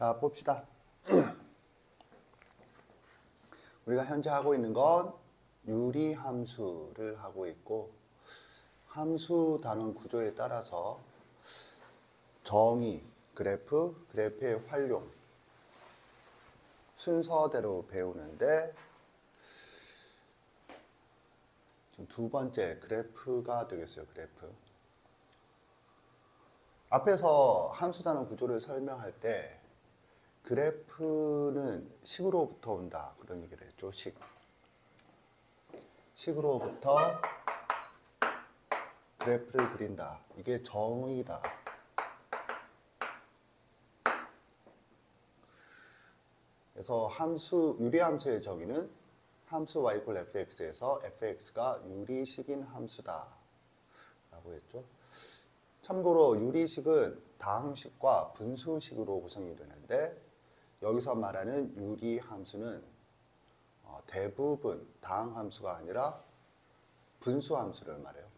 자, 봅시다. 우리가 현재 하고 있는 건 유리함수를 하고 있고, 함수 단원 구조에 따라서 정의, 그래프의 활용 순서대로 배우는데, 지금 두 번째 그래프가 되겠어요. 그래프. 앞에서 함수 단원 구조를 설명할 때 그래프는 식으로부터 온다, 그런 얘기를 했죠. 식으로부터 그래프를 그린다. 이게 정의다. 그래서 유리함수의 정의는 함수 y = fx에서 fx가 유리식인 함수다 라고 했죠. 참고로 유리식은 다항식과 분수식으로 구성이 되는데, 여기서 말하는 유리함수는 대부분 다항함수가 아니라 분수함수를 말해요.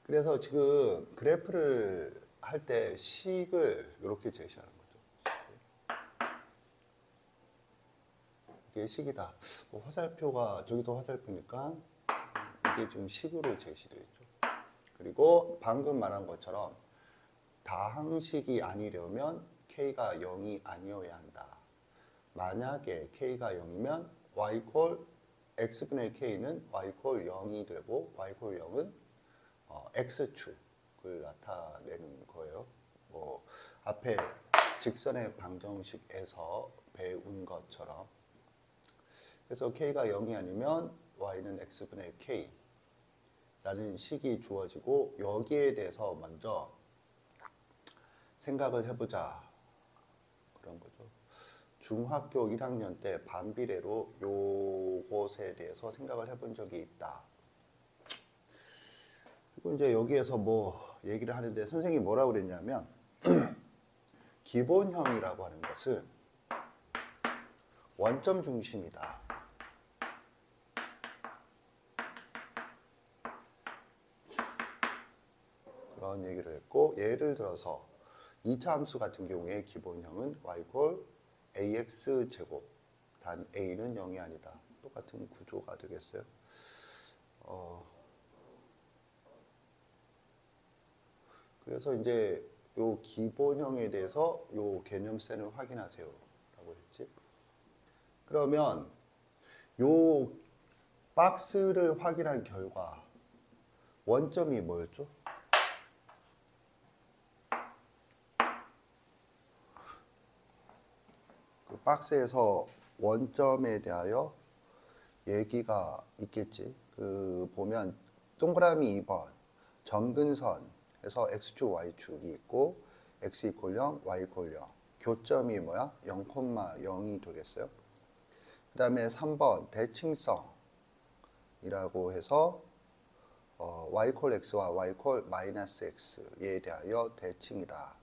그래서 지금 그래프를 할 때 식을 이렇게 제시하는 거죠. 이게 식이다. 화살표가 저기도 화살표니까 이게 지금 식으로 제시되어 있죠. 그리고 방금 말한 것처럼 다항식이 아니려면 k가 0이 아니어야 한다. 만약에 k가 0이면 y = x분의 k는 y = 0이 되고 y = 0은 x축을 나타내는 거예요. 앞에 직선의 방정식에서 배운 것처럼. 그래서 k가 0이 아니면 y는 x분의 k 라는 식이 주어지고, 여기에 대해서 먼저 생각을 해보자, 그런 거죠. 중학교 1학년 때 반비례로 요것에 대해서 생각을 해본 적이 있다. 그리고 이제 여기에서 얘기를 하는데, 선생님이 뭐라고 그랬냐면 기본형이라고 하는 것은 원점 중심이다. 그런 얘기를 했고, 예를 들어서 2차 함수 같은 경우에 기본형은 y = ax제곱, 단 a는 0이 아니다. 똑같은 구조가 되겠어요. 그래서 이제 요 기본형에 대해서 요 개념센을 확인하세요 라고 했지. 그러면 요 박스를 확인한 결과 원점이 뭐였죠? 박스에서 원점에 대하여 얘기가 있겠지. 보면 동그라미 2번 점근선에서 x축 y축이 있고, x = 0, y = 0. 교점이 뭐야? 0,0이 되겠어요. 그 다음에 3번 대칭성이라고 해서 y = x와 y = -x에 대하여 대칭이다,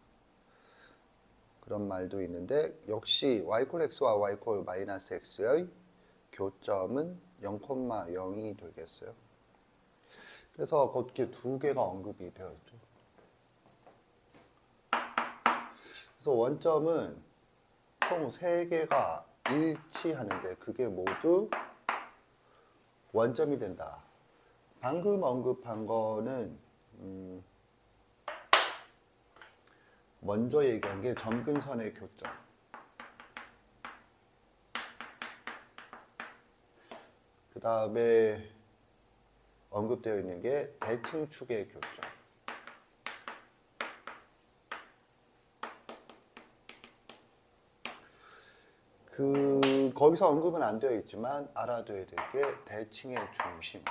그런 말도 있는데, 역시 y = x와 y = -x의 교점은 0,0이 되겠어요. 그래서 그렇게 두 개가 언급이 되어 있죠. 그래서 원점은 총 3개가 일치하는데 그게 모두 원점이 된다. 방금 언급한 거는 먼저 얘기한 게 점근선의 교점. 그 다음에 언급되어 있는 게 대칭축의 교점. 거기서 언급은 안 되어 있지만 알아둬야 될 게 대칭의 중심.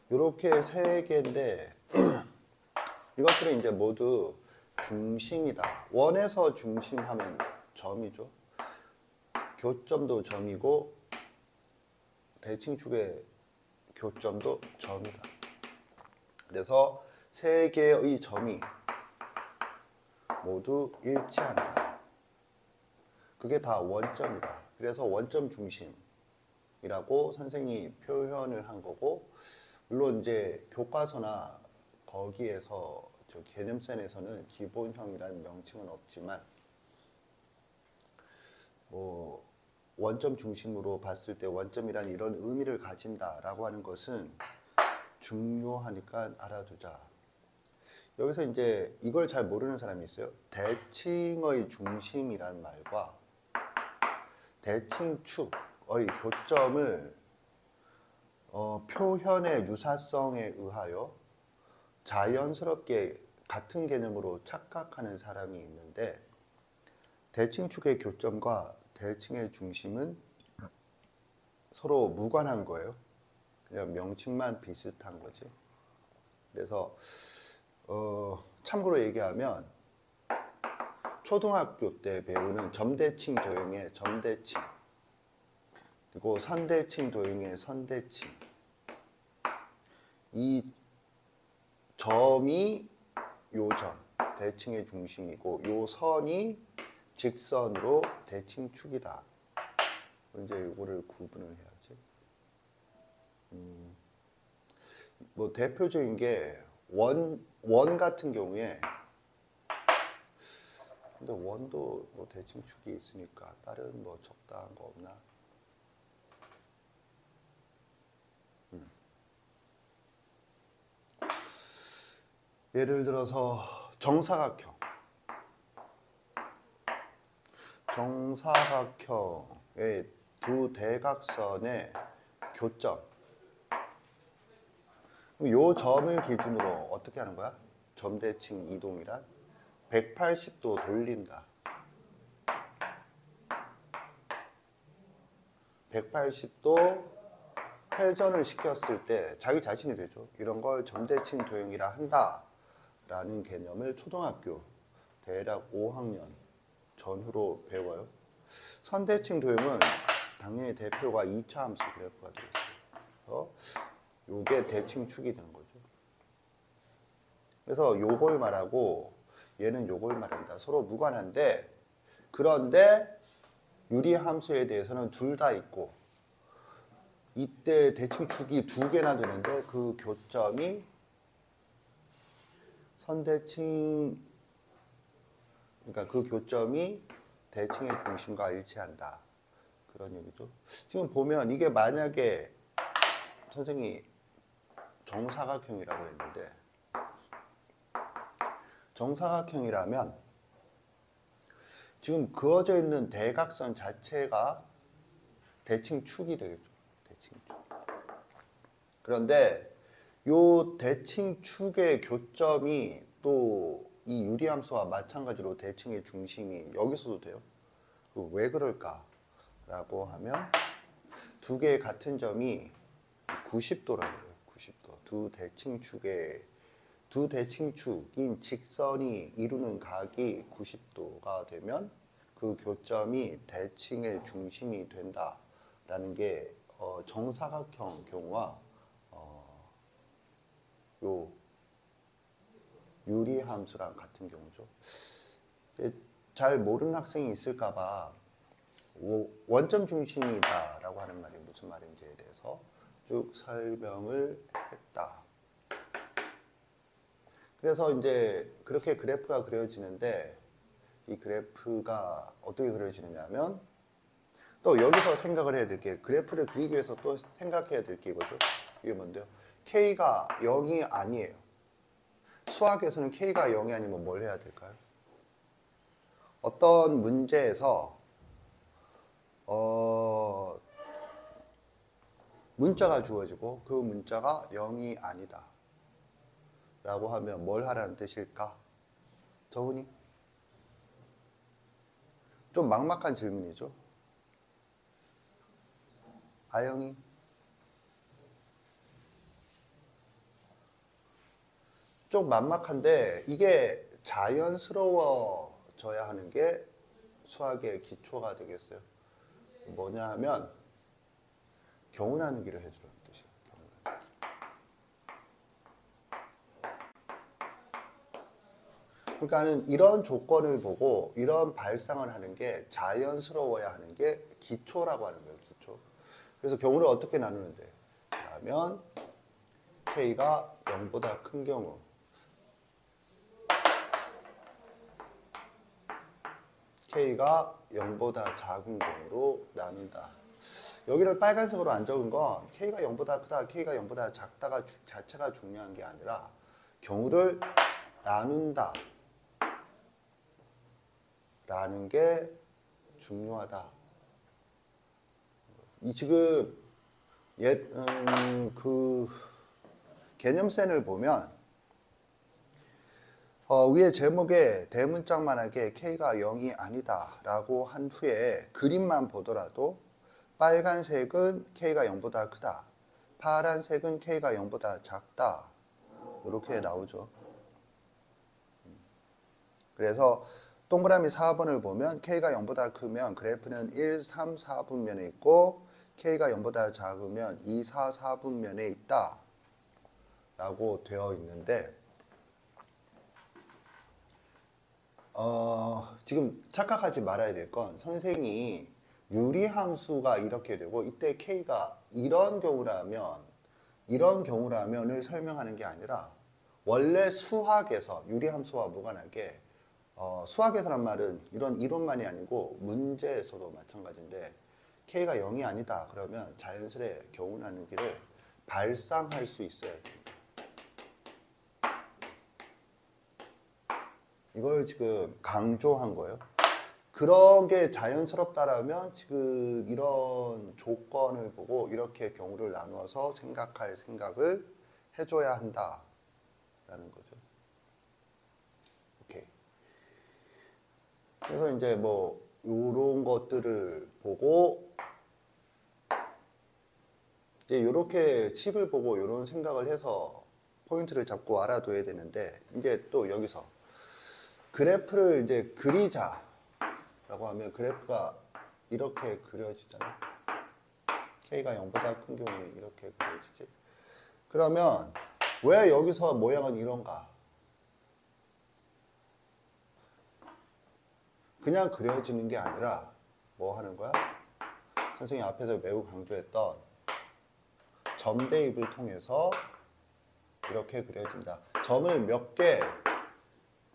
이렇게 3개인데 이것들은 이제 모두 중심이다. 원에서 중심하면 점이죠. 교점도 점이고 대칭축의 교점도 점이다. 그래서 3개의 점이 모두 일치한다. 그게 다 원점이다. 그래서 원점 중심이라고 선생님이 표현을 한 거고, 물론 이제 교과서나 거기에서 저 개념센에서는 기본형이라는 명칭은 없지만 뭐 원점 중심으로 봤을 때 원점이란 이런 의미를 가진다라고 하는 것은 중요하니까 알아두자. 여기서 이제 이걸 잘 모르는 사람이 있어요. 대칭의 중심이라는 말과 대칭축의 교점을 표현의 유사성에 의하여 자연스럽게 같은 개념으로 착각하는 사람이 있는데, 대칭축의 교점과 대칭의 중심은 서로 무관한 거예요. 그냥 명칭만 비슷한 거지. 그래서 참고로 얘기하면 초등학교 때 배우는 점대칭 도형의 점대칭, 그리고 선대칭 도형의 선대칭, 이 점이 요점, 대칭의 중심이고 요 선이 직선으로 대칭축이다. 이제 이거를 구분을 해야지. 뭐 대표적인 게 원 같은 경우에, 근데 원도 뭐 대칭축이 있으니까 다른 뭐 적당한 거 없나? 예를 들어서 정사각형의 두 대각선의 교점, 요 점을 기준으로 어떻게 하는 거야? 점대칭 이동이란 180도 돌린다. 180도 회전을 시켰을 때 자기 자신이 되죠. 이런 걸 점대칭 도형이라 한다 라는 개념을 초등학교 대략 5학년 전후로 배워요. 선대칭 도형은 당연히 대표가 2차 함수 그래프가 되겠어요. 요게 대칭축이 되는 거죠. 그래서 요걸 말하고 얘는 요걸 말한다. 서로 무관한데, 그런데 유리함수에 대해서는 둘 다 있고, 이때 대칭축이 두 개나 되는데 그 교점이 선대칭, 그러니까 그 교점이 대칭의 중심과 일치한다. 그런 얘기죠. 지금 보면 이게 만약에 선생님이 정사각형이라고 했는데, 정사각형이라면 지금 그어져 있는 대각선 자체가 대칭축이 되겠죠. 대칭축. 그런데 요 대칭축의 교점이 또 이 유리함수와 마찬가지로 대칭의 중심이 여기서도 돼요. 왜 그럴까라고 하면 두 개의 같은 점이 90도라고 해요. 90도. 두 대칭축인 직선이 이루는 각이 90도가 되면 그 교점이 대칭의 중심이 된다라는 게 정사각형 경우와 요 유리함수랑 같은 경우죠. 잘 모르는 학생이 있을까봐 원점 중심이다라고 하는 말이 무슨 말인지에 대해서 쭉 설명을 했다. 그래서 이제 그렇게 그래프가 그려지는데, 이 그래프가 어떻게 그려지느냐면, 또 여기서 생각을 해야 될 게, 그래프를 그리기 위해서 또 생각해야 될 게 이거죠. 이게 뭔데요? K가 0이 아니에요. 수학에서는 K가 0이 아니면 뭘 해야 될까요? 어떤 문제에서 문자가 주어지고 그 문자가 0이 아니다 라고 하면 뭘 하라는 뜻일까? 저훈이? 좀 막막한 질문이죠. 아영이? 좀 막막한데 이게 자연스러워져야 하는 게 수학의 기초가 되겠어요. 뭐냐 하면 경우 나누기를 해주라는 뜻이에요. 경우 나누기. 그러니까는 이런 조건을 보고 이런 발상을 하는 게 자연스러워야 하는 게 기초라고 하는 거예요. 기초. 그래서 경우를 어떻게 나누는데? 그러면 K가 0보다 큰 경우, K가 0보다 작은 경우로 나눈다. 여기를 빨간색으로 안 적은 건 K가 0보다 크다, K가 0보다 작다가 자체가 중요한 게 아니라 경우를 나눈다 라는 게 중요하다. 이 지금 그 개념센을 보면 위에 제목에 대문짝만하게 K가 0이 아니다 라고 한 후에 그림만 보더라도 빨간색은 K가 0보다 크다, 파란색은 K가 0보다 작다, 이렇게 나오죠. 그래서 동그라미 4번을 보면 K가 0보다 크면 그래프는 1, 3, 4분면에 있고 K가 0보다 작으면 2, 4, 4분면에 있다 라고 되어 있는데 지금 착각하지 말아야 될 건 선생이 유리함수가 이렇게 되고 이때 K가 이런 경우라면을 설명하는 게 아니라 원래 수학에서 유리함수와 무관하게 수학에서란 말은 이런 이론만이 아니고 문제에서도 마찬가지인데 K가 0이 아니다 그러면 자연스레 경우 나누기를 발상할 수 있어야 됩니다. 이걸 지금 강조한 거예요. 그런 게 자연스럽다라면 지금 이런 조건을 보고 이렇게 경우를 나누어서 생각할 생각을 해줘야 한다라는 거죠. 오케이. 그래서 이제 뭐 이런 것들을 보고 이제 이렇게 칙을 보고 이런 생각을 해서 포인트를 잡고 알아둬야 되는데 이제 또 여기서 그래프를 이제 그리자 라고 하면 그래프가 이렇게 그려지잖아. K가 0보다 큰 경우는 이렇게 그려지지. 그러면 왜 여기서 모양은 이런가? 그냥 그려지는 게 아니라 뭐 하는 거야? 선생님이 앞에서 매우 강조했던 점 대입을 통해서 이렇게 그려진다. 점을 몇 개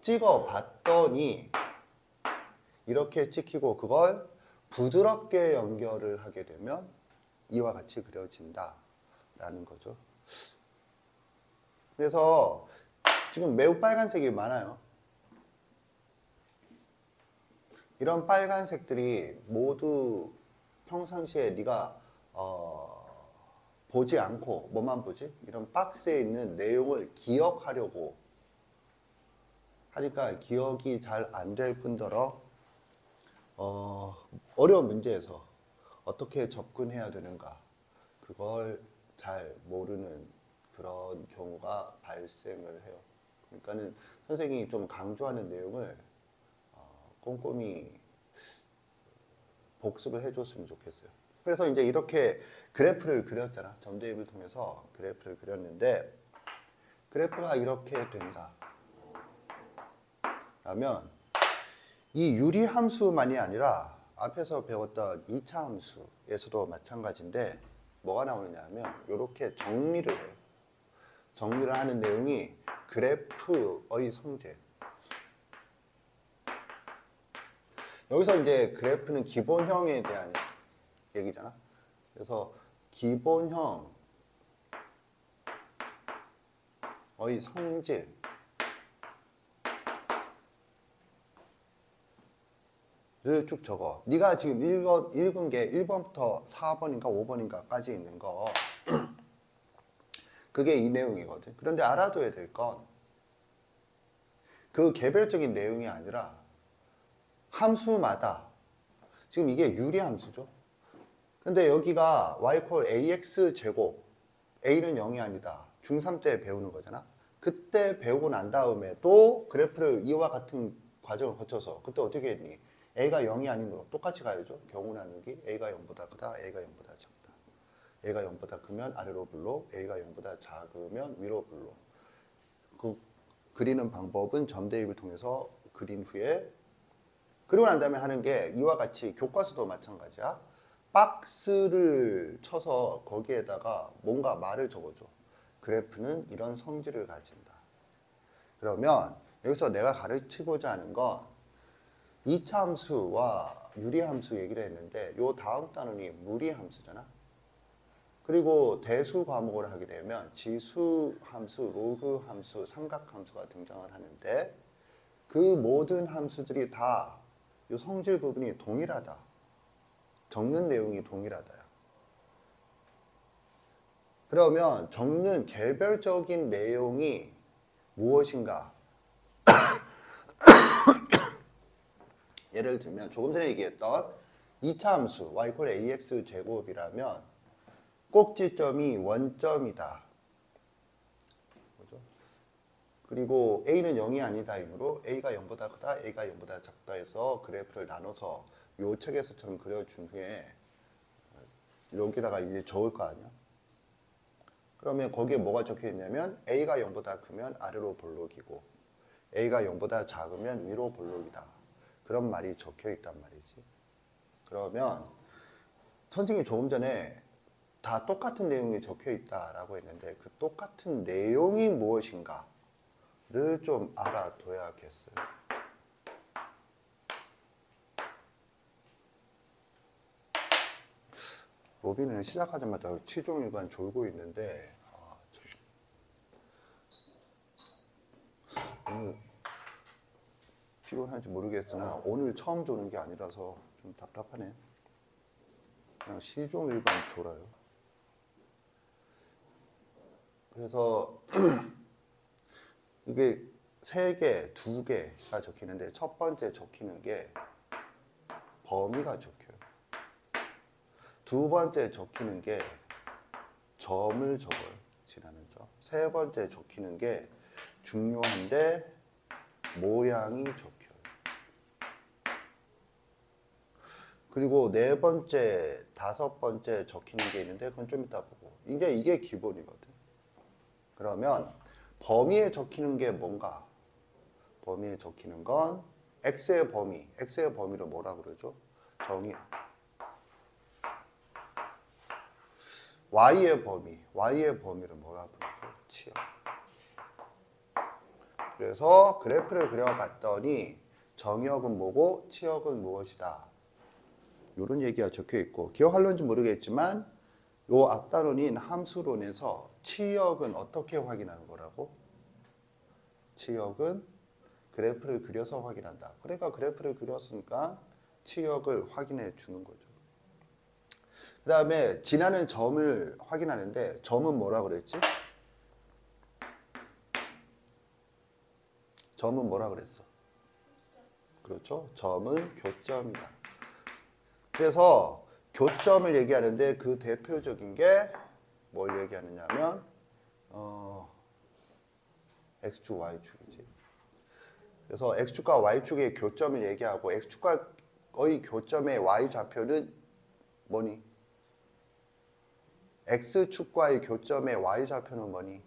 찍어 봤더니 이렇게 찍히고 그걸 부드럽게 연결을 하게 되면 이와 같이 그려진다 라는 거죠. 그래서 지금 매우 빨간색이 많아요. 이런 빨간색들이 모두 평상시에 네가 보지 않고 뭐만 보지? 이런 박스에 있는 내용을 기억하려고 하니까 기억이 잘 안 될 뿐더러 어려운 문제에서 어떻게 접근해야 되는가 그걸 잘 모르는 그런 경우가 발생을 해요. 그러니까는 선생님이 좀 강조하는 내용을 꼼꼼히 복습을 해줬으면 좋겠어요. 그래서 이제 이렇게 그래프를 그렸잖아. 점대입을 통해서 그래프를 그렸는데 그래프가 이렇게 된다 라면 이 유리함수만이 아니라 앞에서 배웠던 2차 함수에서도 마찬가지인데 뭐가 나오느냐 하면 이렇게 정리를 해요. 정리를 하는 내용이 그래프의 성질. 여기서 이제 그래프는 기본형에 대한 얘기잖아. 그래서 기본형의 성질 를 쭉 적어. 네가 지금 읽은 게 1번부터 4번인가 5번인가까지 있는 거 그게 이 내용이거든. 그런데 알아둬야 될 건 그 개별적인 내용이 아니라 함수마다 지금 이게 유리함수죠. 근데 여기가 y = ax 제곱 a는 0이 아니다. 중3 때 배우는 거잖아. 그때 배우고 난 다음에 또 그래프를 이와 같은 과정을 거쳐서 그때 어떻게 했니? a가 0이 아니므로 똑같이 가야죠. 경우 나누기 a가 0보다 크다, a가 0보다 작다. a가 0보다 크면 아래로 불로, a가 0보다 작으면 위로 불로. 그 그리는 방법은 점 대입을 통해서 그린 후에 그리고 난 다음에 하는 게 이와 같이 교과서도 마찬가지야. 박스를 쳐서 거기에다가 뭔가 말을 적어줘. 그래프는 이런 성질을 가진다. 그러면 여기서 내가 가르치고자 하는 건 이차함수와 유리함수 얘기를 했는데 요 다음 단원이 무리함수잖아. 그리고 대수 과목을 하게 되면 지수함수, 로그함수, 삼각함수가 등장을 하는데 그 모든 함수들이 다 요 성질 부분이 동일하다. 적는 내용이 동일하다요. 그러면 적는 개별적인 내용이 무엇인가? 예를 들면 조금 전에 얘기했던 2차 함수 y = ax 제곱이라면 꼭지점이 원점이다. 그죠? 그리고 a는 0이 아니다 이므로 a가 0보다 크다, a가 0보다 작다 해서 그래프를 나눠서 요 책에서처럼 그려준 후에 여기다가 이제 적을 거 아니야? 그러면 거기에 뭐가 적혀 있냐면 a가 0보다 크면 아래로 볼록이고 a가 0보다 작으면 위로 볼록이다. 그런 말이 적혀 있단 말이지. 그러면 선생님이 조금 전에 다 똑같은 내용이 적혀 있다라고 했는데 그 똑같은 내용이 무엇인가를 좀 알아둬야겠어요. 로비는 시작하자마자 치종일관 졸고 있는데 오늘 피곤한지 모르겠으나 오늘 처음 조는 게 아니라서 좀 답답하네. 그냥 시종일관 졸아요. 그래서 이게 3개, 2개가 적히는데 첫 번째 적히는 게 범위가 적혀요. 두 번째 적히는 게 점을 적어요. 지나는 점. 세 번째 적히는 게 중요한데 모양이 적혀요. 그리고 네 번째, 다섯 번째 적히는 게 있는데 그건 좀 이따 보고. 이게 기본이거든. 그러면 범위에 적히는 게 뭔가? 범위에 적히는 건 x의 범위. x의 범위를 뭐라 그러죠? 정의. y의 범위를 뭐라 부르죠? 치역. 그래서 그래프를 그려봤더니 정역은 뭐고 치역은 무엇이다. 이런 얘기가 적혀 있고 기억할런지 모르겠지만 요 앞단원인 함수론에서 치역은 어떻게 확인하는 거라고? 치역은 그래프를 그려서 확인한다. 그러니까 그래프를 그렸으니까 치역을 확인해 주는 거죠. 그 다음에 지나는 점을 확인하는데 점은 뭐라 그랬지? 점은 뭐라 그랬어? 그렇죠. 점은 교점이다. 그래서 교점을 얘기하는데 그 대표적인 게 뭘 얘기하느냐면 X축, Y축이지. 그래서 X축과 Y축의 교점을 얘기하고 X축과의 교점의 Y좌표는 뭐니? X축과의 교점의 Y좌표는 뭐니?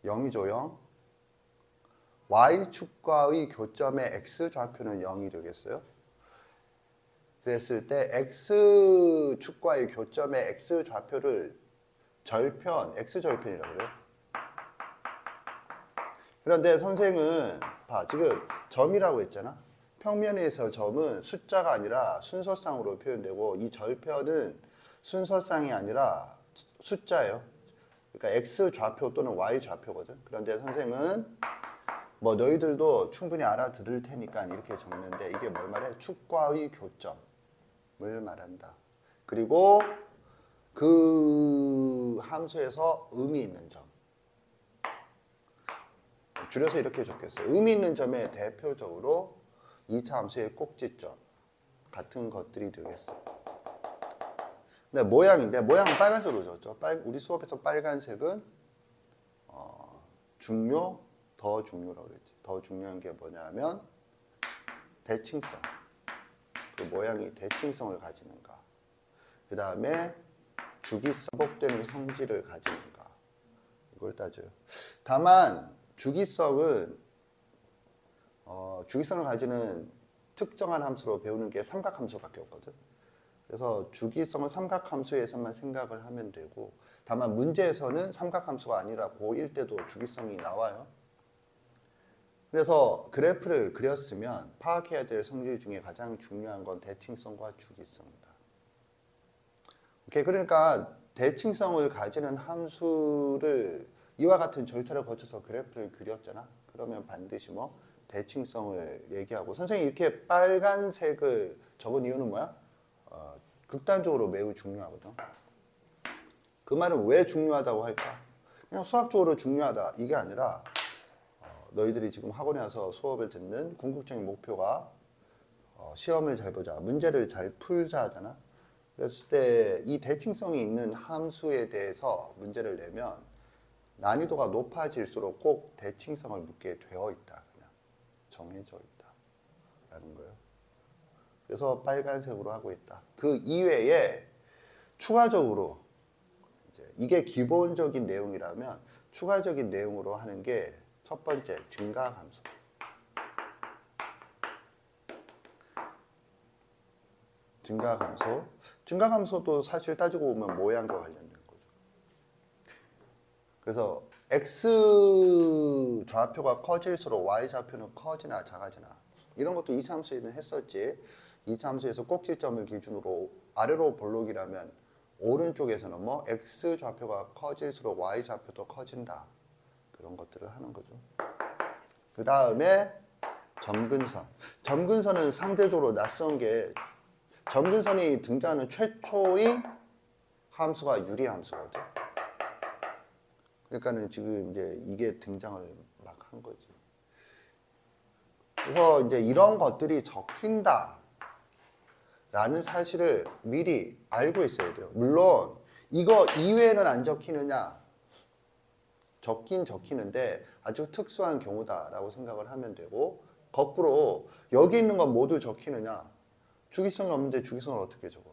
0이죠, 0. Y축과의 교점의 X좌표는 0이 되겠어요? 그랬을 때 X축과의 교점의 X좌표를 X절편이라고 그래요. 그런데 선생은 지금 점이라고 했잖아. 평면에서 점은 숫자가 아니라 순서상으로 표현되고 이 절편은 순서상이 아니라 숫자예요. 그러니까 X좌표 또는 Y좌표거든. 그런데 선생은 뭐 너희들도 충분히 알아들을 테니까 이렇게 적는데 이게 뭘 말해? 축과의 교점을 말한다. 그리고 그 함수에서 의미 있는 점. 줄여서 이렇게 적겠어요. 의미 있는 점에 대표적으로 2차 함수의 꼭지점 같은 것들이 되겠어요. 근데 모양은 빨간색으로 줬죠. 우리 수업에서 빨간색은 중요, 더 중요라고 그랬지. 더 중요한 게 뭐냐면 대칭성. 그 모양이 대칭성을 가지는가. 그 다음에 주기성, 반복되는 성질을 가지는가. 이걸 따져요. 다만 주기성을 가지는 특정한 함수로 배우는 게 삼각함수밖에 없거든. 그래서 주기성은 삼각함수에서만 생각을 하면 되고 다만 문제에서는 삼각함수가 아니라 고1 때도 주기성이 나와요. 그래서 그래프를 그렸으면 파악해야 될 성질 중에 가장 중요한 건 대칭성과 주기성이다. 오케이, 그러니까 대칭성을 가지는 함수를 이와 같은 절차를 거쳐서 그래프를 그렸잖아. 그러면 반드시 뭐 대칭성을 얘기하고, 선생님이 이렇게 빨간색을 적은 이유는 뭐야? 극단적으로 매우 중요하거든. 그 말은 왜 중요하다고 할까? 그냥 수학적으로 중요하다 이게 아니라 너희들이 지금 학원에 와서 수업을 듣는 궁극적인 목표가 시험을 잘 보자, 문제를 잘 풀자 하잖아. 그랬을 때 이 대칭성이 있는 함수에 대해서 문제를 내면 난이도가 높아질수록 꼭 대칭성을 묻게 되어 있다. 그냥 정해져 있다 라는 거예요. 그래서 빨간색으로 하고 있다. 그 이외에 추가적으로 이게 기본적인 내용이라면 추가적인 내용으로 하는 게 첫 번째, 증가함수. 증가함수. 증가함수도 사실 따지고 보면 모양과 관련된 거죠. 그래서 X 좌표가 커질수록 Y 좌표는 커지나 작아지나 이런 것도 이차함수에는 했었지. 이차함수에서 꼭지점을 기준으로 아래로 볼록이라면 오른쪽에서는 뭐 X 좌표가 커질수록 Y 좌표도 커진다. 그런 것들을 하는 거죠. 그 다음에 점근선. 점근선은 상대적으로 낯선 게 점근선이 등장하는 최초의 함수가 유리함수거든. 그러니까는 지금 이제 이게 등장을 막 한 거지. 그래서 이제 이런 것들이 적힌다 라는 사실을 미리 알고 있어야 돼요. 물론 이거 이외에는 안 적히느냐? 적긴 적히는데 아주 특수한 경우다라고 생각을 하면 되고, 거꾸로 여기 있는 건 모두 적히느냐? 주기성이 없는데 주기성을 어떻게 적어?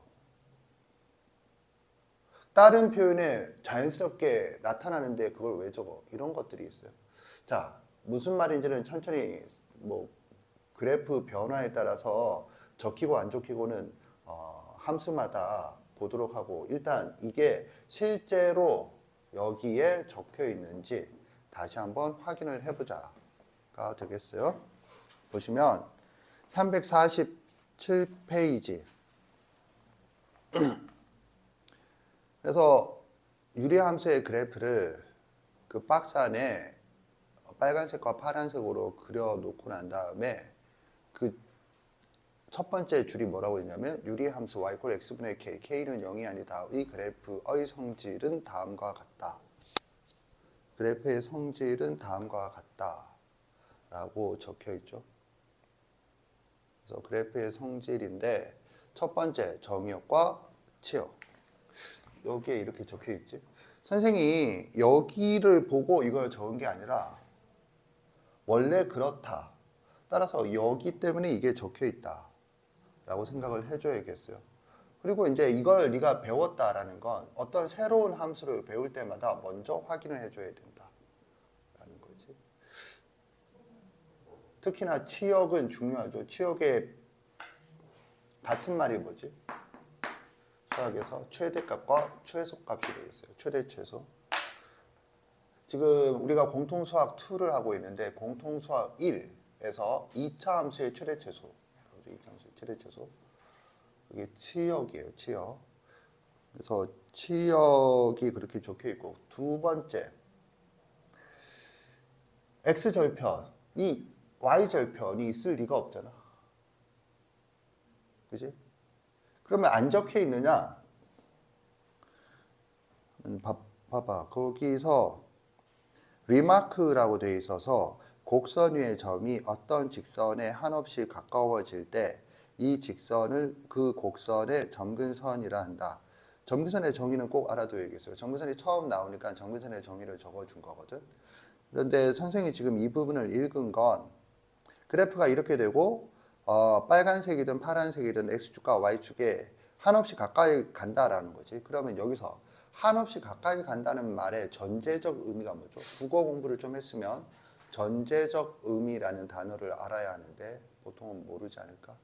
다른 표현에 자연스럽게 나타나는데 그걸 왜 적어? 이런 것들이 있어요. 자, 무슨 말인지는 천천히 뭐 그래프 변화에 따라서 적히고 안 적히고는 함수마다 보도록 하고, 일단 이게 실제로 여기에 적혀 있는지 다시 한번 확인을 해보자가 되겠어요. 보시면 347페이지. 그래서 유리함수의 그래프를 그 박스 안에 빨간색과 파란색으로 그려놓고 난 다음에 그 첫 번째 줄이 뭐라고 했냐면 유리함수 y = x분의 k, k는 0이 아니다. 이 그래프의 성질은 다음과 같다. 그래프의 성질은 다음과 같다 라고 적혀 있죠. 그래서 그래프의 성질인데 첫 번째 정의역과 치역, 여기에 이렇게 적혀 있지. 선생님이 여기를 보고 이걸 적은 게 아니라 원래 그렇다, 따라서 여기 때문에 이게 적혀 있다 라고 생각을 해줘야겠어요. 그리고 이제 이걸 네가 배웠다라는 건 어떤 새로운 함수를 배울 때마다 먼저 확인을 해줘야 된다 라는 거지. 특히나 치역은 중요하죠. 치역의 같은 말이 뭐지? 수학에서 최대값과 최소값이 되어 있어요. 최대 최소. 지금 우리가 공통수학 2를 하고 있는데 공통수학 1에서 2차 함수의 최대 최소, 2차 함수의 최대 최소, 이게 치역이에요. 치역. 그래서 치역이 그렇게 적혀 있고, 두 번째 x절편이 y절편이 있을 리가 없잖아. 그지? 그러면 안 적혀 있느냐? 봐봐. 거기서 리마크라고 되어 있어서 곡선 위의 점이 어떤 직선에 한없이 가까워질 때 이 직선을 그 곡선의 점근선이라 한다. 점근선의 정의는 꼭 알아둬야겠어요. 점근선이 처음 나오니까 점근선의 정의를 적어준 거거든. 그런데 선생님이 지금 이 부분을 읽은 건 그래프가 이렇게 되고 빨간색이든 파란색이든 X축과 Y축에 한없이 가까이 간다라는 거지. 그러면 여기서 한없이 가까이 간다는 말의 전제적 의미가 뭐죠? 국어 공부를 좀 했으면 전제적 의미라는 단어를 알아야 하는데 보통은 모르지 않을까?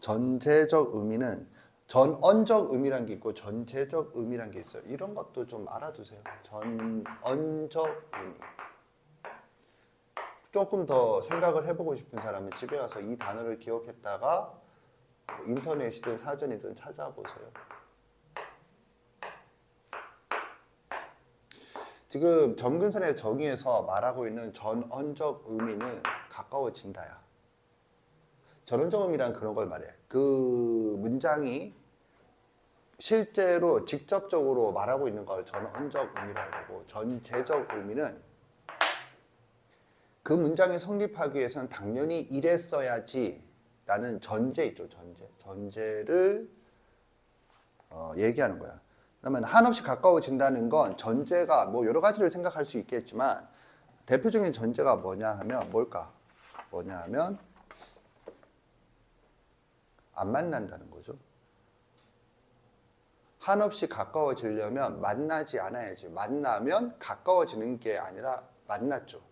전제적 의미는 전언적 의미란 게 있고 전제적 의미란 게 있어요. 이런 것도 좀 알아두세요. 전언적 의미. 조금 더 생각을 해보고 싶은 사람은 집에 가서 이 단어를 기억했다가 인터넷이든 사전이든 찾아보세요. 지금 점근선의 정의에서 말하고 있는 전언적 의미는 가까워진다야. 전언적 의미란 그런 걸 말해. 그 문장이 실제로 직접적으로 말하고 있는 걸 전언적 의미라고 하고, 전제적 의미는 그 문장이 성립하기 위해서는 당연히 이랬어야지 라는 전제 있죠. 전제를 얘기하는 거야. 그러면 한없이 가까워진다는 건 전제가 뭐 여러 가지를 생각할 수 있겠지만 대표적인 전제가 뭐냐 하면 뭘까? 뭐냐 하면 안 만난다는 거죠. 한없이 가까워지려면 만나지 않아야지. 만나면 가까워지는 게 아니라 만났죠.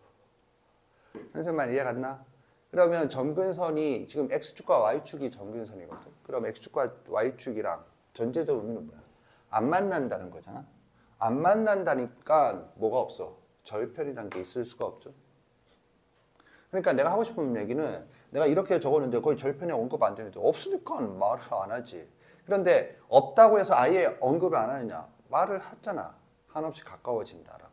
선생님 말 이해 갔나? 그러면 점근선이 지금 X축과 Y축이 점근선이거든. 그럼 X축과 Y축이랑 전제적 의미는 뭐야? 안 만난다는 거잖아. 안 만난다니까 뭐가 없어? 절편이란 게 있을 수가 없죠. 그러니까 내가 하고 싶은 얘기는 내가 이렇게 적었는데 거의 절편에 언급 안 되는데 없으니까 말을 안 하지. 그런데 없다고 해서 아예 언급을 안 하느냐? 말을 했잖아. 한없이 가까워진다라고.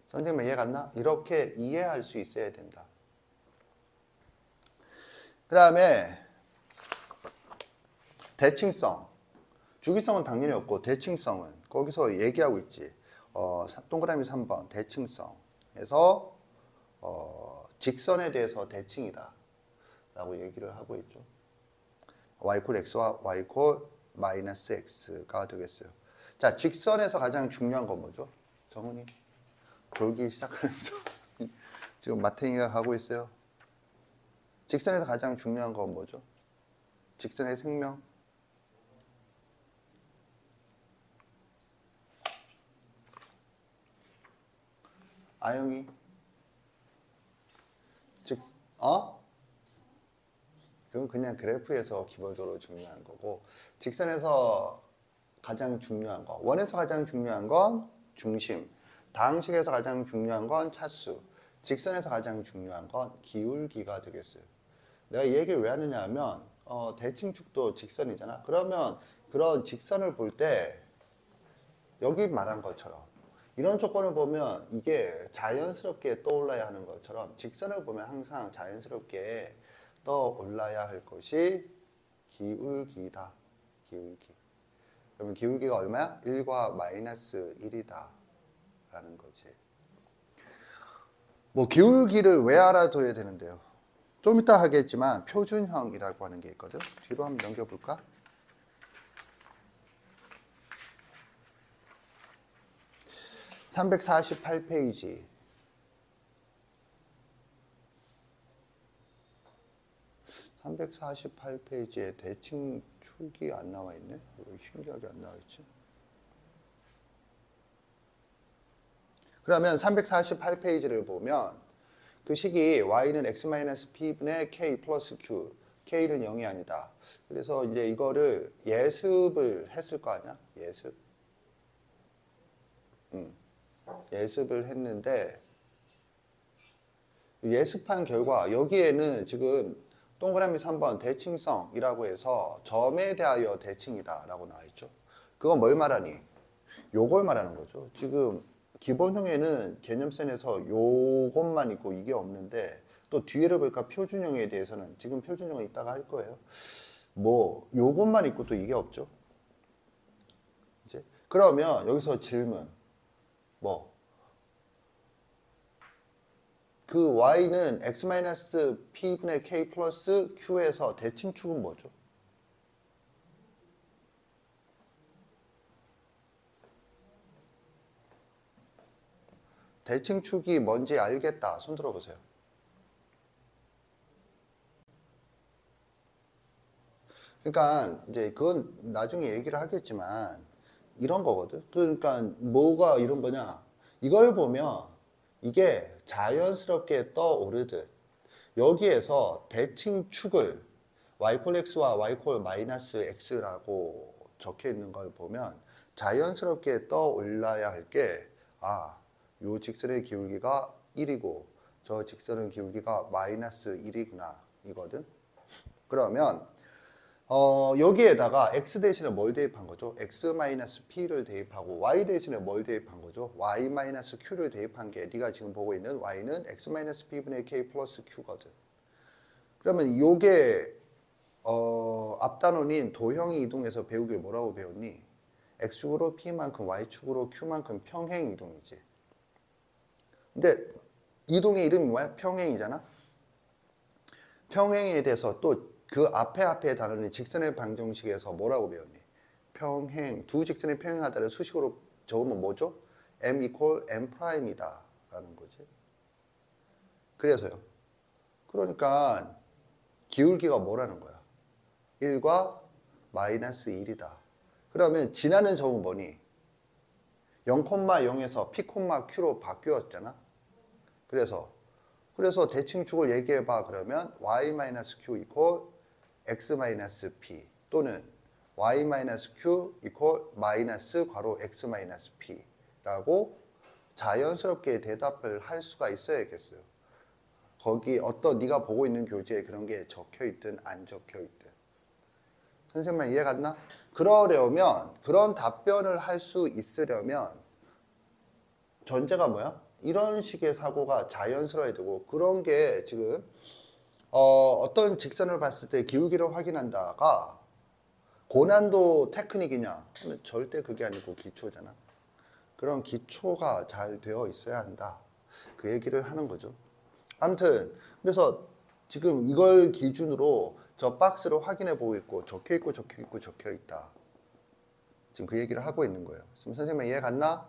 선생님 이해 갔나? 이렇게 이해할 수 있어야 된다. 그 다음에 대칭성. 주기성은 당연히 없고 대칭성은 거기서 얘기하고 있지. 동그라미 3번 대칭성에서 직선에 대해서 대칭이다 라고 얘기를 하고 있죠. y 콜 x와 y 콜 마이너스 x가 되겠어요. 자, 직선에서 가장 중요한 건 뭐죠? 정훈이 졸기 시작하는 중. 지금 마탱이가 가고 있어요. 직선에서 가장 중요한 건 뭐죠? 직선의 생명. 아영이 그건 그냥 그래프에서 기본적으로 중요한 거고, 직선에서 가장 중요한 거, 원에서 가장 중요한 건 중심, 다항식에서 가장 중요한 건 차수, 직선에서 가장 중요한 건 기울기가 되겠어요. 내가 이 얘기를 왜 하느냐 하면 대칭축도 직선이잖아. 그러면 그런 직선을 볼 때 여기 말한 것처럼 이런 조건을 보면 이게 자연스럽게 떠올라야 하는 것처럼 직선을 보면 항상 자연스럽게 떠올라야 할 것이 기울기다. 기울기. 그러면 기울기가 얼마야? 1과 마이너스 1이다 라는 거지. 뭐 기울기를 왜 알아둬야 되는데요? 좀 이따 하겠지만 표준형이라고 하는 게 있거든. 뒤로 한번 넘겨볼까? (348페이지) 348페이지에 대칭축이 안 나와 있네? 왜 신기하게 안 나와 있지? 그러면 348페이지를 보면 그 식이 y는 x-p분의 k 플러스 q, k는 0이 아니다. 그래서 이제 이거를 예습을 했을 거 아니야? 예습을 했는데 예습한 결과 여기에는 지금 동그라미 3번 대칭성이라고 해서 점에 대하여 대칭이다 라고 나와 있죠. 그건 뭘 말하니? 요걸 말하는 거죠. 지금 기본형에는 개념센에서 요것만 있고 이게 없는데 또 뒤에를 보니까 표준형에 대해서는 지금 표준형은 이따가 할 거예요. 뭐 요것만 있고 또 이게 없죠. 이제 그러면 여기서 질문. 그 y는 x-p분의 k 플러스 q에서 대칭축은 뭐죠? 대칭축이 뭔지 알겠다. 손 들어보세요. 그러니까 이제 그건 나중에 얘기를 하겠지만 이런 거거든. 그러니까 뭐가 이런 거냐? 이걸 보면 이게 자연스럽게 떠오르듯 여기에서 대칭축을 y콜 x와 y콜 마이너스 x라고 적혀 있는 걸 보면 자연스럽게 떠올라야 할 게 요 직선의 기울기가 1이고 저 직선의 기울기가 마이너스 1이구나 이거든. 그러면 여기에다가 x 대신에 뭘 대입한 거죠? x-p를 대입하고 y 대신에 뭘 대입한 거죠? y-q를 대입한 게 네가 지금 보고 있는 y는 x-p분의 k 플러스 q거든. 그러면 요게 앞단원인 도형이 이동해서 배우길 뭐라고 배웠니? x축으로 p만큼 y축으로 q만큼 평행 이동이지. 근데 이동의 이름이 뭐야? 평행이잖아. 평행에 대해서 또 그 앞에 단어는 직선의 방정식에서 뭐라고 배웠니? 평행, 두 직선이 평행하다를 수식으로 적으면 뭐죠? m equal m 프라임이다 라는 거지. 그래서요. 그러니까 기울기가 뭐라는 거야? 1과 마이너스 1이다. 그러면 지나는 점은 뭐니? 0,0에서 p,q로 바뀌었잖아. 그래서 대칭축을 얘기해봐. 그러면 y-q equal x-p 또는 y-q equal 마이너스 괄호 x-p 라고 자연스럽게 대답을 할 수가 있어야겠어요. 거기 어떤 네가 보고 있는 교재에 그런 게 적혀있든 안 적혀있든. 선생님 이해 갔나? 그러려면 그런 답변을 할 수 있으려면 전제가 뭐야? 이런 식의 사고가 자연스러워야 되고 그런 게 지금 어떤 직선을 봤을 때 기울기를 확인한다가 고난도 테크닉이냐? 절대 그게 아니고 기초잖아. 그런 기초가 잘 되어 있어야 한다. 그 얘기를 하는 거죠. 아무튼 그래서 지금 이걸 기준으로 저 박스를 확인해 보고 있고 적혀있고 적혀있고 적혀있다. 지금 그 얘기를 하고 있는 거예요. 지금 선생님 이해 갔나?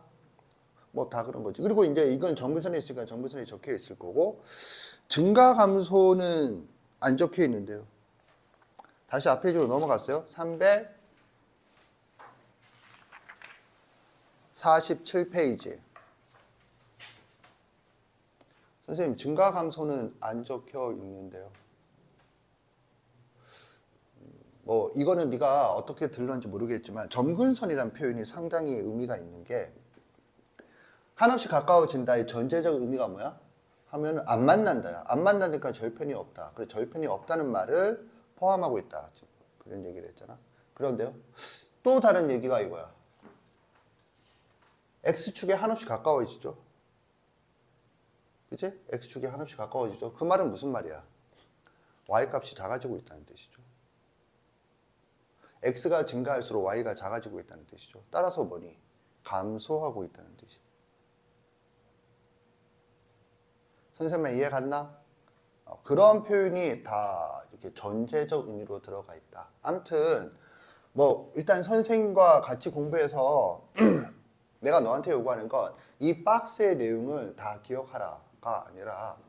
뭐 다 그런 거지. 그리고 이제 이건 정근선에 있으니까 정근선이 적혀 있을 거고 증가 감소는 안 적혀 있는데요. 다시 앞 페이지로 넘어갔어요. 347페이지. 선생님 증가 감소는 안 적혀 있는데요. 뭐 이거는 네가 어떻게 들렸는지 모르겠지만 점근선이라는 표현이 상당히 의미가 있는 게 한없이 가까워진다의 전제적 의미가 뭐야? 하면 안 만난다야. 안 만나니까 절편이 없다. 그래 절편이 없다는 말을 포함하고 있다. 그런 얘기를 했잖아. 그런데요. 또 다른 얘기가 이거야. X축에 한없이 가까워지죠. 그치? X축에 한없이 가까워지죠. 그 말은 무슨 말이야? Y값이 작아지고 있다는 뜻이죠. X가 증가할수록 Y가 작아지고 있다는 뜻이죠. 따라서 뭐니? 감소하고 있다는 뜻이야. 선생님 이해 갔나? 그런 표현이 다 이렇게 전제적 의미로 들어가 있다. 아무튼 뭐 일단 선생님과 같이 공부해서 내가 너한테 요구하는 건 이 박스의 내용을 다 기억하라가 아니라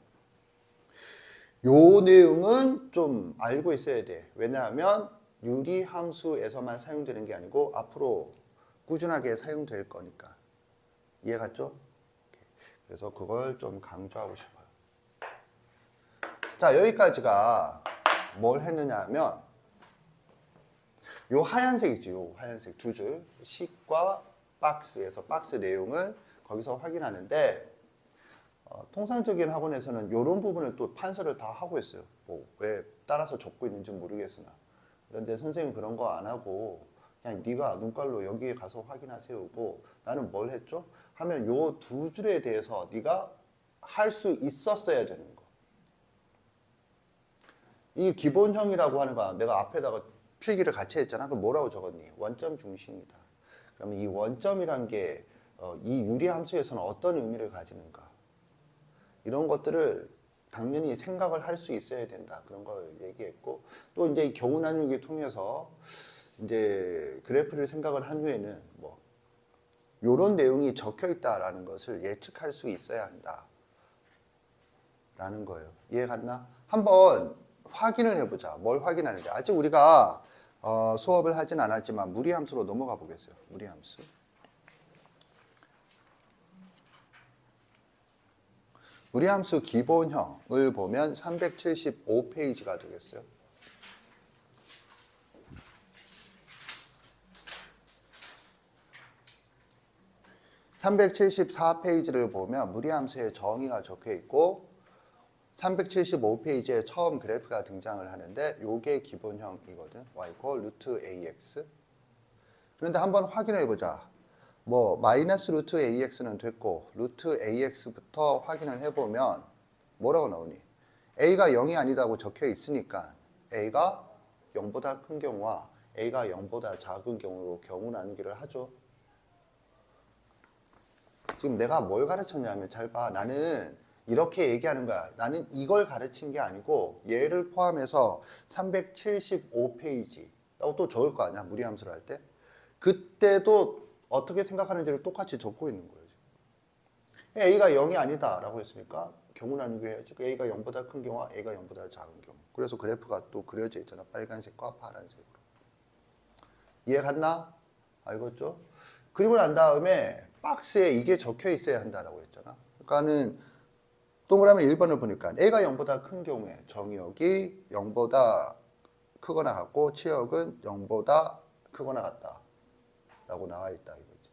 요 내용은 좀 알고 있어야 돼. 왜냐하면 유리함수에서만 사용되는 게 아니고 앞으로 꾸준하게 사용될 거니까. 이해 갔죠? 그래서 그걸 좀 강조하고 싶어요. 자, 여기까지가 뭘 했느냐 하면 요 하얀색이지, 요 하얀색 두 줄 식과 박스에서 박스 내용을 거기서 확인하는데 통상적인 학원에서는 이런 부분을 또 판서를 다 하고 있어요. 뭐 왜 따라서 적고 있는지 모르겠으나. 그런데 선생님 그런 거 안 하고 그냥 네가 눈깔로 여기에 가서 확인하세요고 나는 뭘 했죠? 하면 요 두 줄에 대해서 네가 할 수 있었어야 되는 거. 이 기본형이라고 하는 거 내가 앞에다가 필기를 같이 했잖아. 그럼 뭐라고 적었니? 원점 중심이다. 그러면 이 원점이란 게 이 유리함수에서는 어떤 의미를 가지는가? 이런 것들을 당연히 생각을 할 수 있어야 된다. 그런 걸 얘기했고 또 이제 이 교훈 나누기 통해서 이제 그래프를 생각을 한 후에는 뭐 요런 내용이 적혀 있다라는 것을 예측할 수 있어야 한다. 라는 거예요. 이해 갔나? 한번 확인을 해보자. 뭘 확인하는지. 아직 우리가 수업을 하진 않았지만 무리함수로 넘어가 보겠어요. 무리함수. 무리함수 기본형을 보면 375페이지가 되겠어요. (374페이지를) 보면 무리함수의 정의가 적혀 있고 375페이지에 처음 그래프가 등장을 하는데 요게 기본형이거든. y equal 루트 ax. 그런데 한번 확인해 보자. 뭐 마이너스 루트 ax는 됐고 루트 ax부터 확인을 해보면 뭐라고 나오니? a가 0이 아니다고 적혀 있으니까 a가 0보다 큰 경우와 a가 0보다 작은 경우로 경우 나누기를 하죠. 지금 내가 뭘 가르쳤냐면 잘 봐. 나는 이렇게 얘기하는 거야. 나는 이걸 가르친 게 아니고 얘를 포함해서 375페이지라고 또 적을 거 아니야. 무리함수를 할 때. 그때도 어떻게 생각하는지를 똑같이 적고 있는 거예요. a가 0이 아니다 라고 했으니까 경우 나누기 해야지. a가 0보다 큰 경우와 a가 0보다 작은 경우. 그래서 그래프가 또 그려져 있잖아. 빨간색과 파란색으로. 이해 갔나? 알겠죠? 그리고 난 다음에 박스에 이게 적혀 있어야 한다라고 했잖아. 그러니까는 동그라미 1번을 보니까 a가 0보다 큰 경우에 정의역이 0보다 크거나 같고 치역은 0보다 크거나 같다 라고 나와 있다 이거지.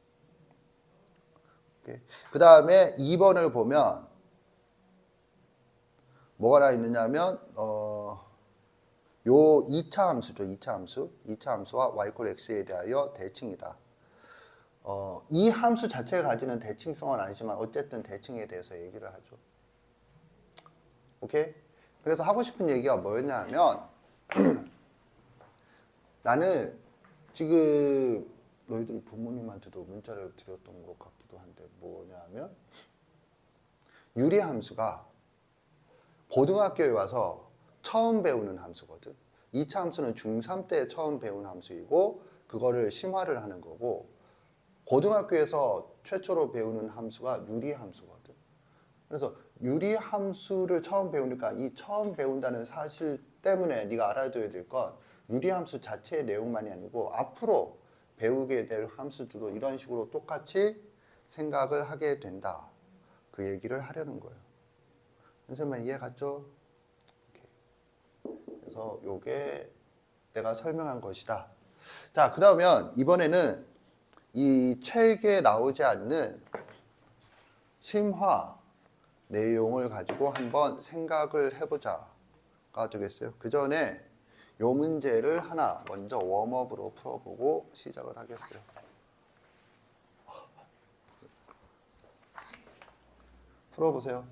그 다음에 2번을 보면 뭐가 나와 있느냐면 요 2차 함수죠. 2차 함수. 2차 함수와 y equal x에 대하여 대칭이다. 이 함수 자체가 가지는 대칭성은 아니지만 어쨌든 대칭에 대해서 얘기를 하죠. 오케이? 그래서 하고 싶은 얘기가 뭐였냐 하면 나는 지금 너희들 부모님한테도 문자를 드렸던 것 같기도 한데 뭐냐 하면 유리함수가 고등학교에 와서 처음 배우는 함수거든. 2차 함수는 중3 때 처음 배운 함수이고 그거를 심화를 하는 거고 고등학교에서 최초로 배우는 함수가 유리함수거든. 그래서 유리함수를 처음 배우니까 이 처음 배운다는 사실 때문에 네가 알아둬야 될 건 유리함수 자체의 내용만이 아니고 앞으로 배우게 될 함수들도 이런 식으로 똑같이 생각을 하게 된다. 그 얘기를 하려는 거예요. 선생님 이해 갔죠? 그래서 요게 내가 설명한 것이다. 자, 그러면 이번에는 이 책에 나오지 않는 심화 내용을 가지고 한번 생각을 해보자가 되겠어요. 그 전에 요 문제를 하나 먼저 웜업으로 풀어보고 시작을 하겠어요. 풀어보세요.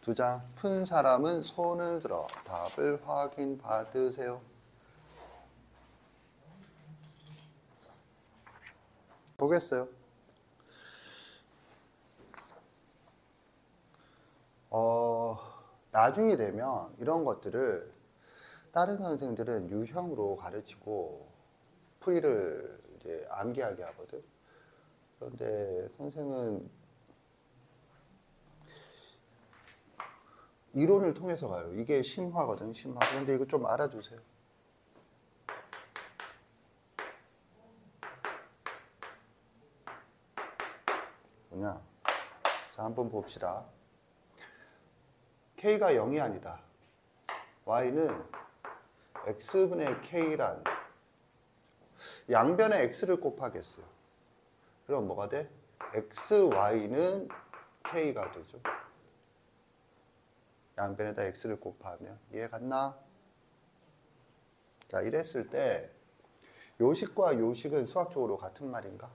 2장. 푼 사람은 손을 들어 답을 확인 받으세요. 보겠어요. 나중이 되면 이런 것들을 다른 선생들은 유형으로 가르치고 풀이를 이제 암기하게 하거든. 그런데 선생은 이론을 통해서 가요. 이게 심화거든, 심화. 그런데 이거 좀 알아두세요. 뭐냐? 자, 한번 봅시다. K가 0이 아니다. Y는 X분의 K란 양변에 X를 곱하겠어요. 그럼 뭐가 돼? XY는 K가 되죠. 양변에다 X를 곱하면. 이해 갔나? 자, 이랬을 때 요식과 요식은 수학적으로 같은 말인가?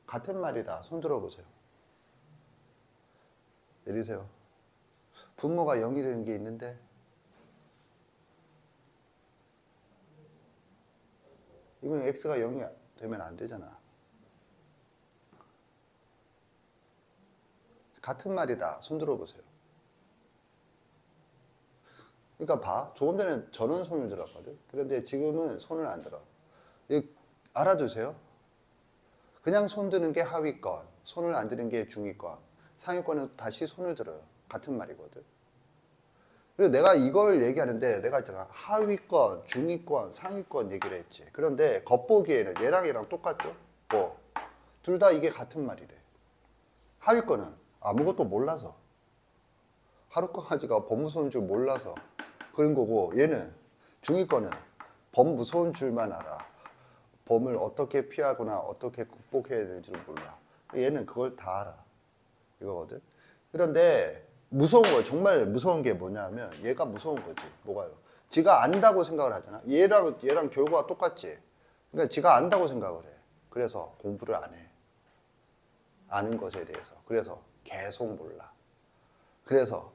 같은 말이다. 손 들어보세요. 내리세요. 분모가 0이 되는 게 있는데 이건 x가 0이 되면 안 되잖아. 같은 말이다. 손 들어보세요. 그러니까 봐. 조금 전에 저는 손을 들었거든. 그런데 지금은 손을 안 들어. 알아두세요. 그냥 손 드는 게 하위권, 손을 안 드는 게 중위권, 상위권은 다시 손을 들어요. 같은 말이거든. 그리고 내가 이걸 얘기하는데 내가 있잖아. 하위권, 중위권, 상위권 얘기를 했지. 그런데 겉보기에는 얘랑 얘랑 똑같죠? 뭐, 둘 다 이게 같은 말이래. 하위권은 아무것도 몰라서. 하루까지가 범 무서운 줄 몰라서 그런 거고, 얘는 중위권은 범 무서운 줄만 알아. 범을 어떻게 피하거나 어떻게 극복해야 될지를 몰라. 얘는 그걸 다 알아. 이거거든. 그런데 무서운 거예요. 정말 무서운 게 뭐냐면 얘가 무서운 거지. 뭐가요? 지가 안다고 생각을 하잖아. 얘랑 결과가 똑같지. 그러니까 지가 안다고 생각을 해. 그래서 공부를 안 해. 아는 것에 대해서. 그래서 계속 몰라. 그래서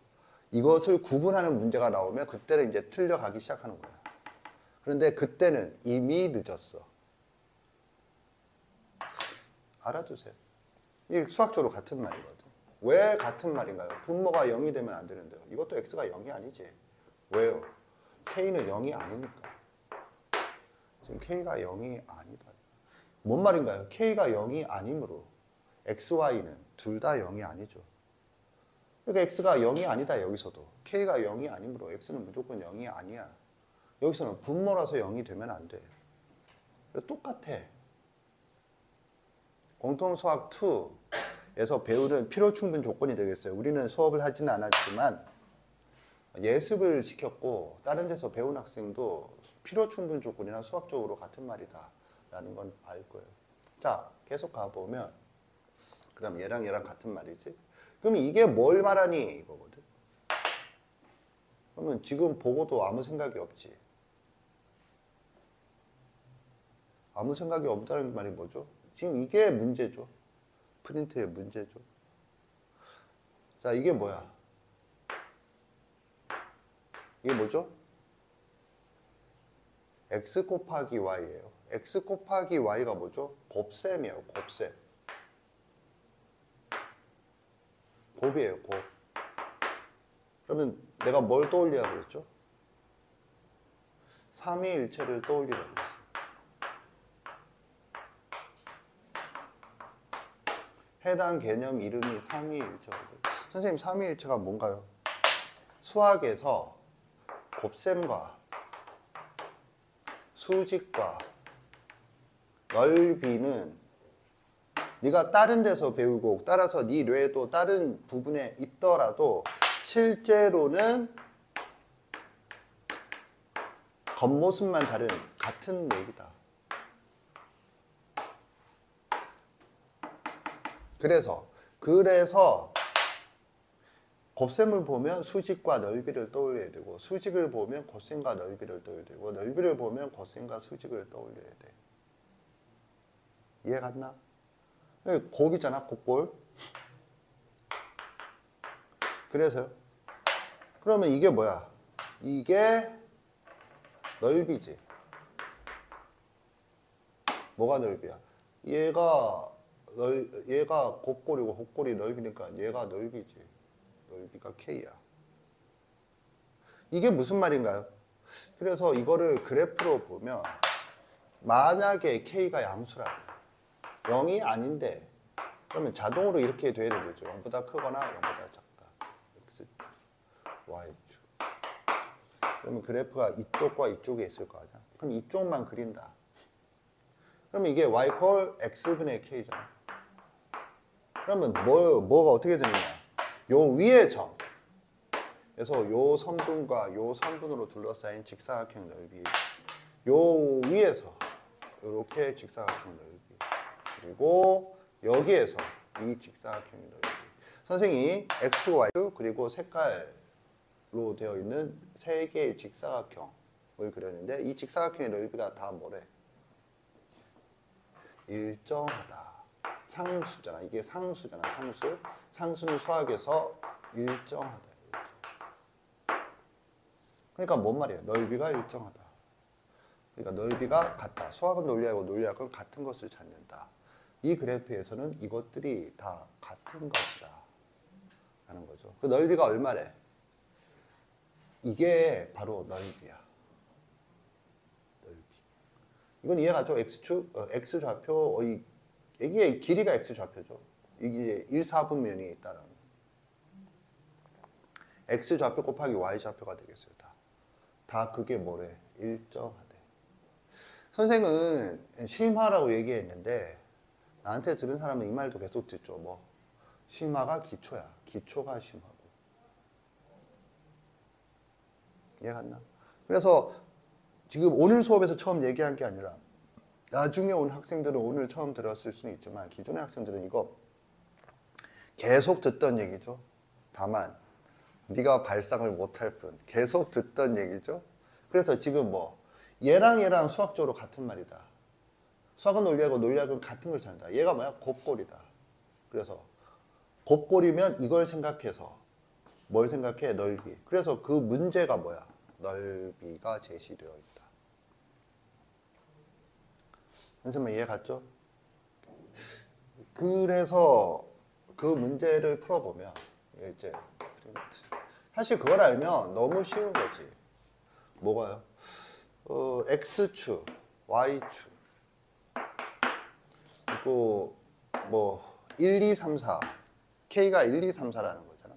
이것을 구분하는 문제가 나오면 그때는 이제 틀려가기 시작하는 거야. 그런데 그때는 이미 늦었어. 알아두세요. 이게 수학적으로 같은 말이거든. 왜 같은 말인가요? 분모가 0이 되면 안 되는데요. 이것도 x가 0이 아니지. 왜요? k는 0이 아니니까. 지금 k가 0이 아니다. 뭔 말인가요? k가 0이 아니므로 x, y는 둘 다 0이 아니죠. 그러니까 x가 0이 아니다. 여기서도 k가 0이 아니므로 x는 무조건 0이 아니야. 여기서는 분모라서 0이 되면 안 돼. 똑같아. 공통수학 2에서 배우는 필요충분 조건이 되겠어요. 우리는 수업을 하지는 않았지만 예습을 시켰고 다른 데서 배운 학생도 필요충분 조건이나 수학적으로 같은 말이다 라는 건 알 거예요. 자, 계속 가보면 그럼 얘랑 같은 말이지. 그럼 이게 뭘 말하니 이거거든. 그러면 지금 보고도 아무 생각이 없지. 아무 생각이 없다는 말이 뭐죠? 지금 이게 문제죠. 프린트의 문제죠. 자, 이게 뭐야? 이게 뭐죠? x 곱하기 y예요. x 곱하기 y가 뭐죠? 곱셈이에요. 곱셈. 곱이에요. 곱. 그러면 내가 뭘 떠올리라고 그랬죠? 삼위일체를 떠올리라고 그랬어요. 해당 개념 이름이 삼위일체거든요. 선생님, 삼위일체가 뭔가요? 수학에서 곱셈과 수직과 넓이는 네가 다른 데서 배우고 따라서 네 뇌에도 다른 부분에 있더라도 실제로는 겉모습만 다른 같은 얘기다. 그래서 곱셈을 보면 수직과 넓이를 떠올려야 되고 수직을 보면 곱셈과 넓이를 떠올려야 되고 넓이를 보면 곱셈과 수직을 떠올려야 돼. 이해 갔나? 곱이잖아, 곱골. 그래서요. 그러면 이게 뭐야? 이게 넓이지. 뭐가 넓이야? 얘가 곱골이고 곱골이 넓이니까 얘가 넓이지. 넓이가 K야. 이게 무슨 말인가요? 그래서 이거를 그래프로 보면 만약에 K가 양수라면 0이 아닌데 그러면 자동으로 이렇게 돼야 되죠. 0보다 크거나 0보다 작다. X축, Y축. 그러면 그래프가 이쪽과 이쪽에 있을 거 아니야. 그럼 이쪽만 그린다. 그러면 이게 Y 콜 X분의 K잖아. 그러면 뭐가 어떻게 되느냐. 요 위의 점. 그래서 요 선분과 요 선분으로 둘러싸인 직사각형 넓이. 요 위에서 이렇게 직사각형 넓이. 그리고 여기에서 이 직사각형 넓이. 선생님이 X, Y 그리고 색깔로 되어 있는 세 개의 직사각형을 그렸는데 이 직사각형의 넓이가 다 뭐래? 일정하다. 상수잖아. 이게 상수잖아. 상수. 상수는 수학에서 일정하다. 그러니까 뭔 말이야? 넓이가 일정하다. 그러니까 넓이가 같다. 수학은 논리하고 논리학은 같은 것을 찾는다. 이 그래프에서는 이것들이 다 같은 것이다 라는 거죠. 그 넓이가 얼마래? 이게 바로 넓이야. 넓이. 이건 이해가죠? X좌표, 이게 길이가 X좌표죠. 이게 1/4분면이 있다는. X좌표 곱하기 Y좌표가 되겠어요. 다 그게 뭐래? 일정하대. 선생은 심화라고 얘기했는데 나한테 들은 사람은 이 말도 계속 듣죠. 뭐 심화가 기초야. 기초가 심화고. 이해 갔나? 그래서 지금 오늘 수업에서 처음 얘기한 게 아니라 나중에 온 학생들은 오늘 처음 들었을 수는 있지만 기존의 학생들은 이거 계속 듣던 얘기죠. 다만 네가 발상을 못할 뿐 계속 듣던 얘기죠. 그래서 지금 뭐 얘랑 수학적으로 같은 말이다. 수학은 논리하고 논리학은 같은 걸 찾는다. 얘가 뭐야? 곱골이다. 그래서 곱골이면 이걸 생각해서 뭘 생각해? 넓이. 그래서 그 문제가 뭐야? 넓이가 제시되어 있다. 선생님 이해 갔죠? 그래서 그 문제를 풀어보면 이제 사실 그걸 알면 너무 쉬운 거지. 뭐가요? X축, Y축 그리고 뭐 1, 2, 3, 4 K가 1, 2, 3, 4라는 거잖아.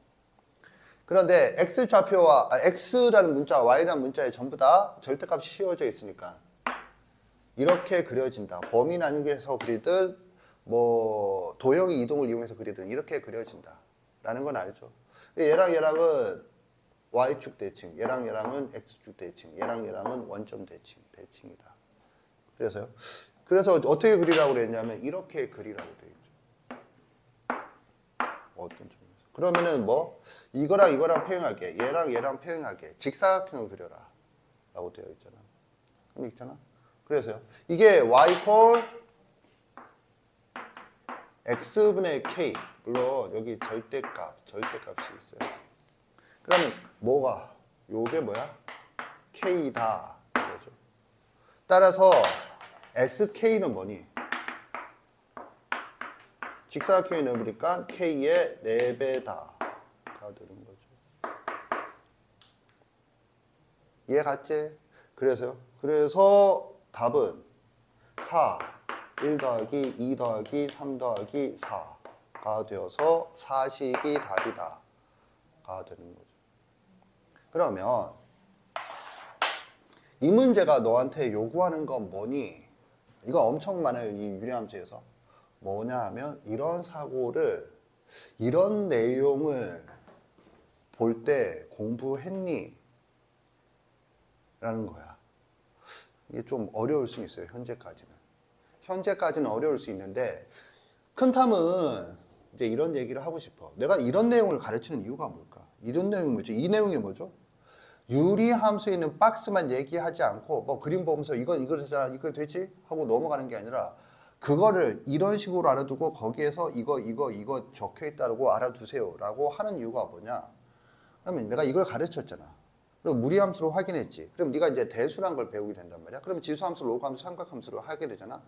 그런데 X좌표와 X라는 문자와 Y라는 문자에 전부 다 절대값이 씌워져 있으니까 이렇게 그려진다. 범위 나누기해서 그리든 뭐 도형이 이동을 이용해서 그리든 이렇게 그려진다 라는 건 알죠. 얘랑은 Y축 대칭, 얘랑은 X축 대칭, 얘랑은 원점 대칭이다. 그래서요. 그래서 어떻게 그리라고 그랬냐면 이렇게 그리라고 되어 있죠. 어떤 점에서. 그러면은 뭐 이거랑 평행하게, 얘랑 평행하게 직사각형을 그려라 라고 되어 있잖아. 근데 있잖아. 그래서요. 이게 Y 콜 X분의 K. 물론 여기 절대값이 있어요. 그러면 뭐가? 요게 뭐야? K다. 이거죠. 따라서 SK는 뭐니? 직사각형이 넓으니까 K의 4배다가 되는 거죠. 이해 갔지? 그래서 답은 4, 1 더하기 2 더하기 3 더하기 4가 되어서 40이 답이다 가 되는 거죠. 그러면 이 문제가 너한테 요구하는 건 뭐니? 이거 엄청 많아요. 이 유리함수에서. 뭐냐 하면 이런 사고를, 이런 내용을 볼 때 공부했니? 라는 거야. 이게 좀 어려울 수 있어요. 현재까지는 어려울 수 있는데 큰탐은 이제 이런 얘기를 하고 싶어. 내가 이런 내용을 가르치는 이유가 뭘까? 이런 내용이 뭐죠? 이 내용이 뭐죠? 유리함수에 있는 박스만 얘기하지 않고 뭐 그림 보면서 이걸 되잖아, 이걸 되지? 하고 넘어가는 게 아니라 그거를 이런 식으로 알아두고 거기에서 이거 적혀 있다고 알아두세요 라고 하는 이유가 뭐냐? 그러면 내가 이걸 가르쳤잖아. 그럼 무리함수로 확인했지. 그럼 네가 이제 대수란 걸 배우게 된단 말이야. 그럼 지수함수, 로그함수, 삼각함수로 하게 되잖아.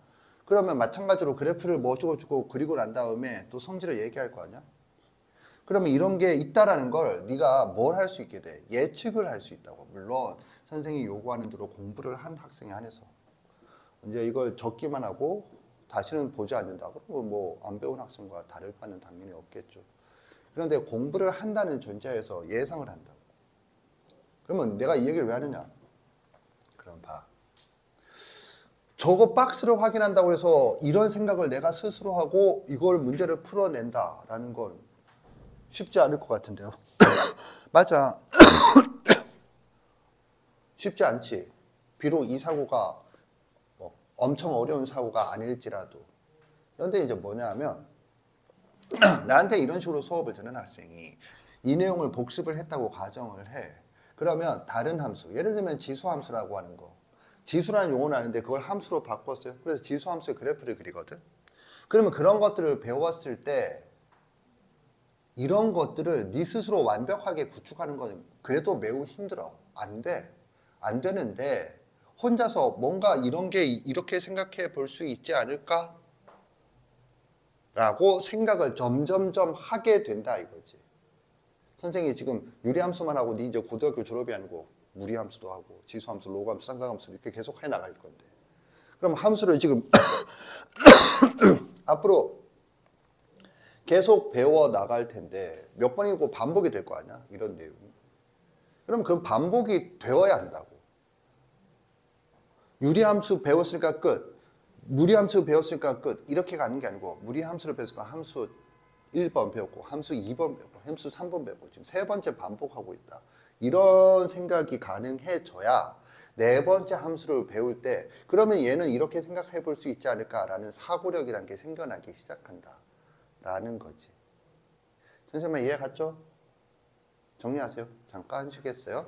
그러면 마찬가지로 그래프를 뭐 어쩌고저쩌고 그리고 난 다음에 또 성질을 얘기할 거 아니야? 그러면 이런 게 있다라는 걸 네가 뭘 할 수 있게 돼? 예측을 할 수 있다고. 물론 선생님이 요구하는 대로 공부를 한 학생에 한해서. 이제 이걸 적기만 하고 다시는 보지 않는다. 그러면 뭐 안 배운 학생과 다를 바는 당연히 없겠죠. 그런데 공부를 한다는 전제에서 예상을 한다고. 그러면 내가 이 얘기를 왜 하느냐? 그럼 봐. 저거 박스를 확인한다고 해서 이런 생각을 내가 스스로 하고 이걸 문제를 풀어낸다라는 건 쉽지 않을 것 같은데요. 맞아. 쉽지 않지. 비록 이 사고가 뭐 엄청 어려운 사고가 아닐지라도. 그런데 이제 뭐냐 하면 나한테 이런 식으로 수업을 듣는 학생이 이 내용을 복습을 했다고 가정을 해. 그러면 다른 함수, 예를 들면 지수함수라고 하는 거. 지수라는 용어는 아는데 그걸 함수로 바꿨어요. 그래서 지수함수의 그래프를 그리거든. 그러면 그런 것들을 배웠을 때 이런 것들을 네 스스로 완벽하게 구축하는 건 그래도 매우 힘들어. 안 돼. 안 되는데 혼자서 뭔가 이런 게 이렇게 생각해 볼 수 있지 않을까? 라고 생각을 점점점 하게 된다 이거지. 선생님이 지금 유리함수만 하고 네 이제 고등학교 졸업이 아니고 무리함수도 하고 지수함수, 로그함수, 삼각함수 이렇게 계속 해 나갈 건데. 그럼 함수를 지금 앞으로 계속 배워 나갈 텐데 몇 번이고 반복이 될 거 아니야? 이런 내용이. 그럼 그 반복이 되어야 한다고. 유리함수 배웠으니까 끝. 무리함수 배웠으니까 끝. 이렇게 가는 게 아니고 무리함수를 배웠으니까 함수 1번 배웠고 함수 2번 배웠고 함수 3번 배웠고 지금 3번째 반복하고 있다. 이런 생각이 가능해져야 네 번째 함수를 배울 때 그러면 얘는 이렇게 생각해 볼 수 있지 않을까라는 사고력이라는 게 생겨나기 시작한다라는 거지. 선생님 이해 갔죠? 정리하세요. 잠깐 쉬겠어요.